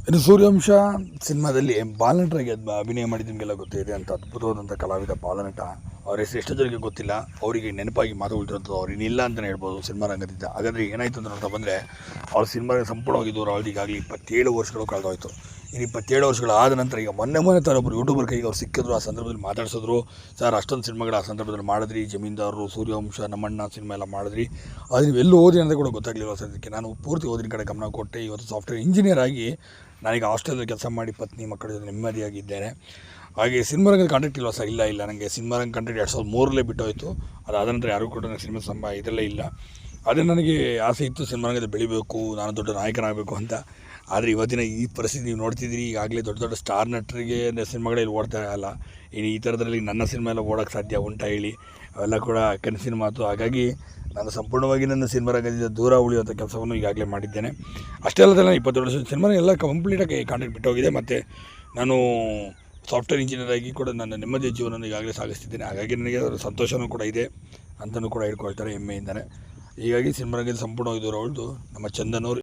ಇನ್ನು ಸೂರ್ಯವಂಶ ಸಿನಿಮಾದಲ್ಲಿ ಬಾಲನಟರಾಗಿ ಅಭಿನಯ ಮಾಡಿದ ನಿಮಗೆಲ್ಲ ಗೊತ್ತಿದೆ ಅಂತ ಅದ್ಭುತವಾದಂಥ ಕಲಾವಿದ ಬಾಲನಟ. ಅವ್ರ ಹೆಸರು ಎಷ್ಟೋ ಜನರಿಗೆ ಗೊತ್ತಿಲ್ಲ, ಅವರಿಗೆ ನೆನಪಾಗಿ ಮಾತು ಉಳಿದಿರೋದು ಅವ್ರು ಇನ್ನಿಲ್ಲ ಅಂತಲೇ ಹೇಳ್ಬೋದು ಸಿನಿಮಾ ರಂಗದಿಂದ. ಹಾಗಾದರೆ ಏನಾಯಿತು ಅಂತ ನೋಡ್ತಾ ಬಂದರೆ ಅವ್ರ ಸಿನಿಮಾ ಸಂಪೂರ್ಣವಾಗಿ ದೂರ ಅವ್ರದ್ದು ಈಗಾಗಲೇ 27 ವರ್ಷಗಳು ಕಳೆದೋಯ್ತು. ಇನ್ನು 27 ವರ್ಷಗಳಾದ ನಂತರ ಈಗ ಮೊನ್ನೆ ತಾನೊಬ್ಬರು ಯೂಟ್ಯೂಬರ್ ಕೈಗೆ ಅವ್ರು ಸಿಕ್ಕಿದ್ರು. ಆ ಸಂದರ್ಭದಲ್ಲಿ ಮಾತಾಡ್ಸಿದ್ರು, ಸರ್ ಅಷ್ಟೊಂದು ಸಿನಿಮಾಗಳು ಆ ಸಂದರ್ಭದಲ್ಲಿ ಮಾಡಿದ್ರಿ, ಜಮೀನ್ದಾರರು, ಸೂರ್ಯವಂಶ, ನಮ್ಮಣ್ಣ ಸಿನಿಮಾ ಎಲ್ಲ ಮಾಡಿದ್ರಿ, ಅದು ನೀವು ಎಲ್ಲೂ ಓದಿ ಅಂತ ಕೂಡ ಗೊತ್ತಾಗಲಿಲ್ಲ. ಸದ್ಯಕ್ಕೆ ನಾನು ಪೂರ್ತಿ ಓದಿನ ಕಡೆ ಗಮನ ಕೊಟ್ಟೆ. ಇವತ್ತು ಸಾಫ್ಟ್ವೇರ್ ಇಂಜಿನಿಯರ್ ಆಗಿ ನಾನೀಗ ಹಾಸ್ಟೆಲಲ್ಲಿ ಕೆಲಸ ಮಾಡಿ ಪತ್ನಿ ಮಕ್ಕಳ ಜೊತೆ ನೆಮ್ಮದಿಯಾಗಿದ್ದೇನೆ. ಹಾಗೆ ಸಿನಿಮಾ ರಂಗದ ಕಾಂಟ್ಯಾಕ್ಟ್ ಇಲ್ವಾ ಸರ್? ಇಲ್ಲ ನನಗೆ ಸಿನಿಮಾ ರಂಗ ಕಾಂಟ್ಯಾಕ್ಟ್ 2003 ಬಿಟ್ಟೋಯಿತು. ಅದಾದ ನಂತರ ಯಾರೂ ಕೂಡ ನನಗೆ ಸಿನಿಮಾ ಇದರಲ್ಲೇ ಇಲ್ಲ. ಅದೇ ನನಗೆ ಆಸೆ ಇತ್ತು ಸಿನಿಮಾ ರಂಗದಲ್ಲಿ ಬೆಳಿಬೇಕು, ನಾನು ದೊಡ್ಡ ನಾಯಕನಾಗಬೇಕು ಅಂತ. ಆದರೆ ಇವತ್ತಿನ ಈ ಪರಿಸ್ಥಿತಿ ನೀವು ನೋಡ್ತಿದ್ದೀರಿ. ಈಗಾಗಲೇ ದೊಡ್ಡ ದೊಡ್ಡ ಸ್ಟಾರ್ ನಟರಿಗೆ ಸಿನಿಮಾಗಳಲ್ಲಿ ಓಡ್ತಾ ಇಲ್ಲ. ಇನ್ನು ಈ ಥರದ್ರಲ್ಲಿ ನನ್ನ ಸಿನಿಮಾ ಎಲ್ಲ ಓಡೋಕ್ಕೆ ಸಾಧ್ಯ ಉಂಟಾ ಹೇಳಿ? ಅವೆಲ್ಲ ಕೂಡ ಕನಸಿನ ಮಾತು. ಹಾಗಾಗಿ ನಾನು ಸಂಪೂರ್ಣವಾಗಿ ನನ್ನ ಸಿನಿಮಾ ರಂಗದಿಂದ ದೂರ ಉಳಿಯುವಂಥ ಕೆಲಸವನ್ನು ಈಗಾಗಲೇ ಮಾಡಿದ್ದೇನೆ. ಅಷ್ಟೇ ಅಲ್ಲದೆ ನಾನು 27 ವರ್ಷದ ಸಿನಿಮಾ ಎಲ್ಲ ಕಂಪ್ಲೀಟಾಗಿ ಕಾಂಟ್ಯಾಕ್ಟ್ ಬಿಟ್ಟೋಗಿದೆ. ಮತ್ತು ನಾನು ಸಾಫ್ಟ್ವೇರ್ ಇಂಜಿನಿಯರ್ ಆಗಿ ಕೂಡ ನನ್ನ ನೆಮ್ಮದಿಯ ಜೀವನವನ್ನು ಈಗಾಗಲೇ ಸಾಗಿಸ್ತಿದ್ದೇನೆ. ಹಾಗಾಗಿ ನನಗೆ ಅದರ ಸಂತೋಷವೂ ಕೂಡ ಇದೆ ಅಂತಲೂ ಕೂಡ ಹೇಳ್ಕೊಳ್ತಾರೆ ಹೆಮ್ಮೆಯಿಂದಲೇ. ಹೀಗಾಗಿ ಸಿನಿಮಾ ರಂಗದಿಂದ ಸಂಪೂರ್ಣವಾಗಿ ದೂರ ಉಳಿದು ನಮ್ಮ ಚಂದನವರು